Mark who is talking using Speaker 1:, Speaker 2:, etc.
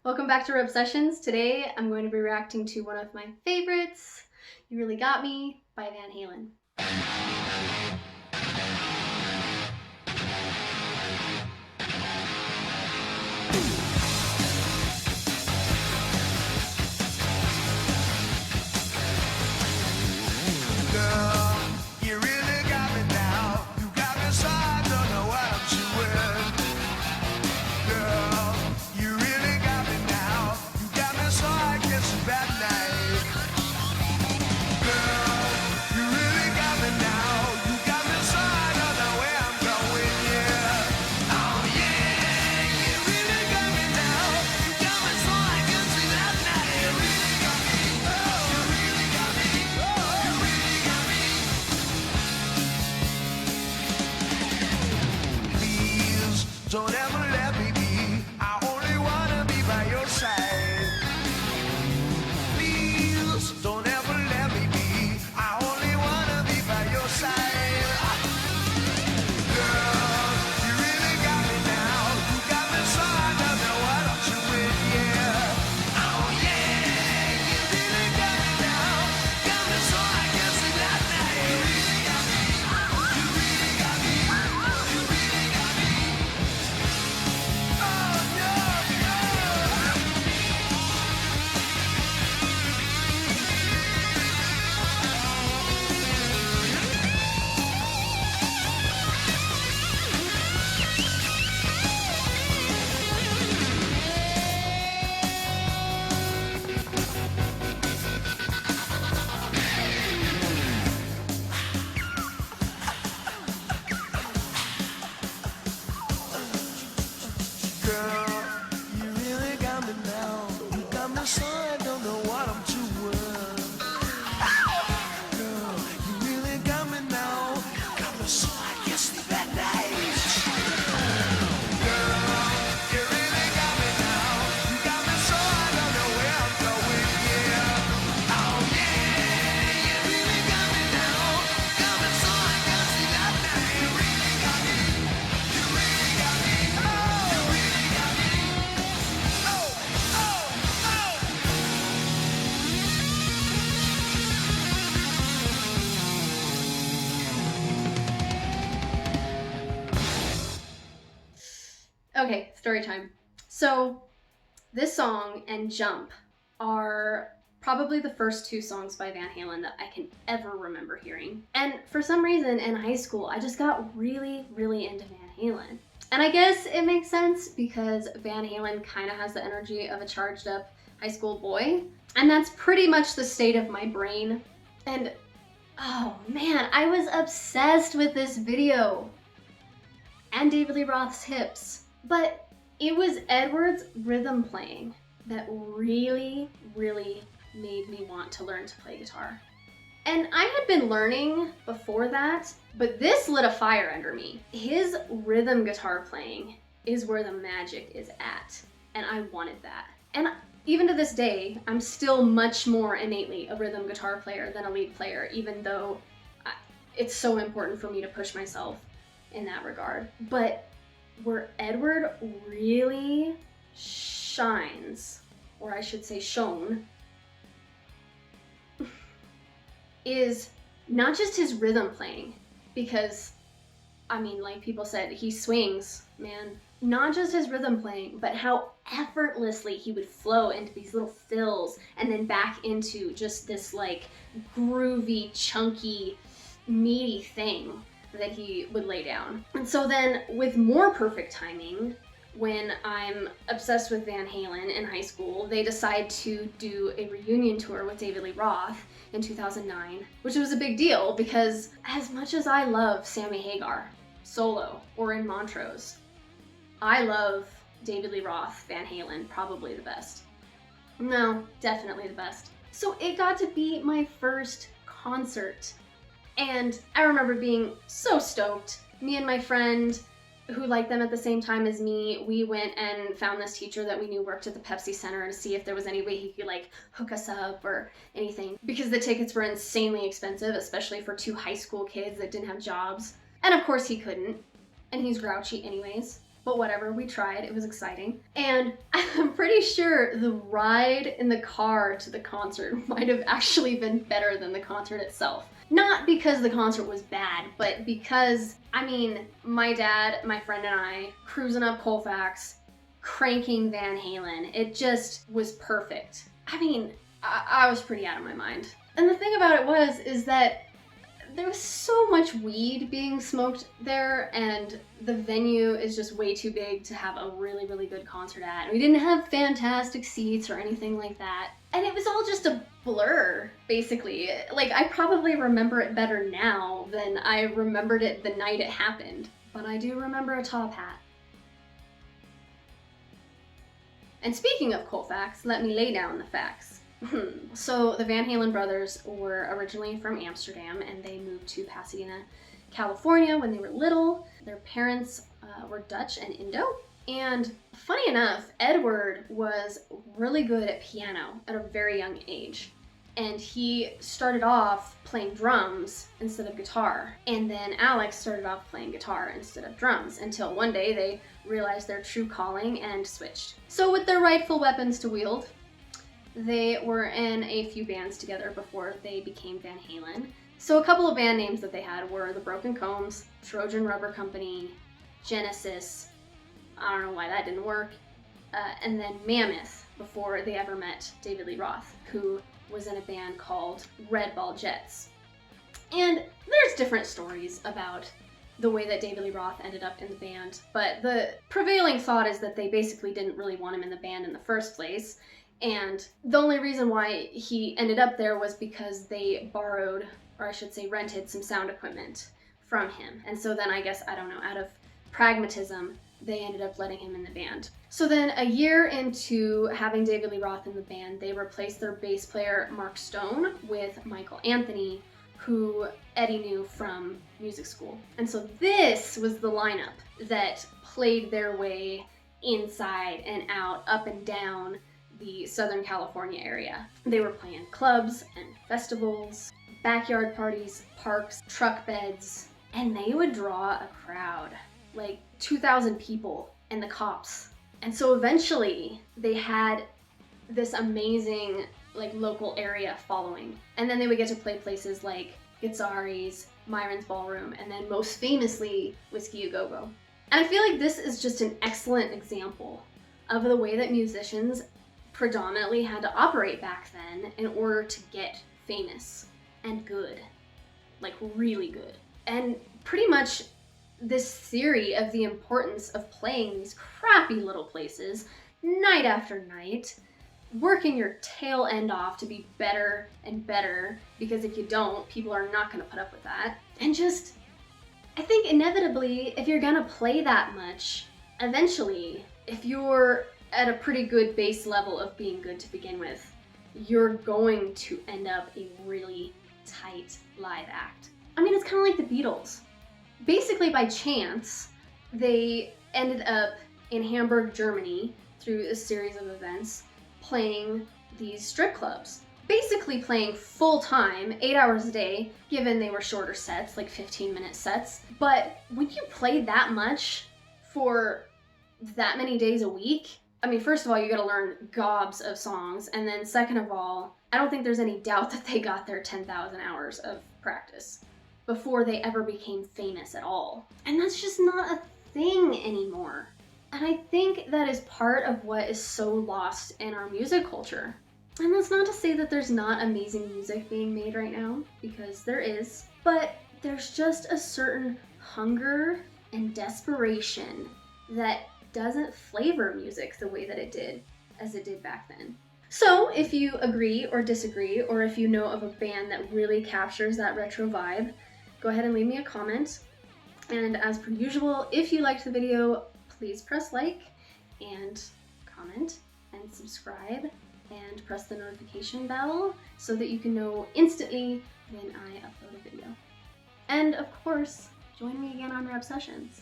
Speaker 1: Welcome back to REBsessions. Today I'm going to be reacting to one of my favorites, You Really Got Me by Van Halen.
Speaker 2: Don't ever let me be. I only wanna be by your side. Please don't ever let me be. I only wanna be by your side. Girl, you really got me now. You got me so I don't know what I'm doing, yeah. Oh yeah, you really got me now. Got me so I can't sleep at night. You really got me. You really got me. You really got me. Girl, you really got me now. You got me so I don't know what I'm doing. Girl, you really got me now. Got me so I can't sleep at night. Girl, you really got me now. You got me so I don't know where I'm going, yeah. Oh yeah, you really got me now. Got me so I can't sleep at night. You really got me. You really got me. You really got me.
Speaker 1: Okay, story time. So, this song and Jump are probably the first two songs by Van Halen that I can ever remember hearing. And for some reason in high school, I just got really, really into Van Halen. And I guess it makes sense because Van Halen kind of has the energy of a charged up high school boy. And that's pretty much the state of my brain. And oh man, I was obsessed with this video and David Lee Roth's hips. But it was Edward's rhythm playing that really, really made me want to learn to play guitar. And I had been learning before that, but this lit a fire under me. His rhythm guitar playing is where the magic is at, and I wanted that. And even to this day, I'm still much more innately a rhythm guitar player than a lead player, even though it's so important for me to push myself in that regard. But where Edward really shines, or I should say shone, is not just his rhythm playing, because, I mean, like people said, he swings, man. Not just his rhythm playing, but how effortlessly he would flow into these little fills and then back into just this like groovy, chunky, meaty thing that he would lay down. And so then with more perfect timing, when I'm obsessed with Van Halen in high school, they decide to do a reunion tour with David Lee Roth in 2009, which was a big deal because as much as I love Sammy Hagar solo or in Montrose, I love David Lee Roth, Van Halen, probably the best. No, definitely the best. So it got to be my first concert. And I remember being so stoked. Me and my friend who liked them at the same time as me, we went and found this teacher that we knew worked at the Pepsi Center to see if there was any way he could like hook us up or anything, because the tickets were insanely expensive, especially for two high school kids that didn't have jobs. And of course he couldn't, and he's grouchy anyways. But whatever, we tried, it was exciting. And I'm pretty sure the ride in the car to the concert might have actually been better than the concert itself. Not because the concert was bad, but because, I mean, my dad, my friend and I, cruising up Colfax, cranking Van Halen, it just was perfect. I mean, I was pretty out of my mind. And the thing about it is that there was so much weed being smoked there, and the venue is just way too big to have a really, really good concert at. We didn't have fantastic seats or anything like that. And it was all just a blur, basically. Like, I probably remember it better now than I remembered it the night it happened. But I do remember a top hat. And speaking of Colfax, let me lay down the facts. So the Van Halen brothers were originally from Amsterdam, and they moved to Pasadena, California when they were little. Their parents were Dutch and Indo. And funny enough, Edward was really good at piano at a very young age. And he started off playing drums instead of guitar. And then Alex started off playing guitar instead of drums, until one day they realized their true calling and switched. So with their rightful weapons to wield, they were in a few bands together before they became Van Halen. So a couple of band names that they had were the Broken Combs, Trojan Rubber Company, Genesis, I don't know why that didn't work, and then Mammoth, before they ever met David Lee Roth, who was in a band called Red Ball Jets. And there's different stories about the way that David Lee Roth ended up in the band, but the prevailing thought is that they basically didn't really want him in the band in the first place. And the only reason why he ended up there was because they borrowed, or I should say rented, some sound equipment from him. And so then I guess, I don't know, out of pragmatism, they ended up letting him in the band. So then a year into having David Lee Roth in the band, they replaced their bass player, Mark Stone, with Michael Anthony, who Eddie knew from music school. And so this was the lineup that played their way inside and out, up and down the Southern California area. They were playing clubs and festivals, backyard parties, parks, truck beds, and they would draw a crowd, like 2,000 people and the cops. And so eventually they had this amazing like local area following. And then they would get to play places like Gazzari's, Myron's Ballroom, and then most famously Whiskey A Go Go. And I feel like this is just an excellent example of the way that musicians predominantly had to operate back then in order to get famous and good, like really good. And pretty much this theory of the importance of playing these crappy little places night after night, working your tail end off to be better and better, because if you don't, people are not going to put up with that. And just, I think inevitably, if you're going to play that much, eventually, if you're at a pretty good base level of being good to begin with, you're going to end up a really tight live act. I mean, it's kind of like the Beatles. Basically by chance, they ended up in Hamburg, Germany, through a series of events, playing these strip clubs. Basically playing full time, 8 hours a day, given they were shorter sets, like 15-minute sets. But when you play that much for that many days a week, I mean, first of all, you gotta learn gobs of songs, and then second of all, I don't think there's any doubt that they got their 10,000 hours of practice before they ever became famous at all. And that's just not a thing anymore. And I think that is part of what is so lost in our music culture. And that's not to say that there's not amazing music being made right now, because there is, but there's just a certain hunger and desperation that doesn't flavor music the way that it did, as it did back then. So if you agree or disagree, or if you know of a band that really captures that retro vibe, go ahead and leave me a comment. And as per usual, if you liked the video, please press like and comment and subscribe and press the notification bell so that you can know instantly when I upload a video. And of course, join me again on REBsessions.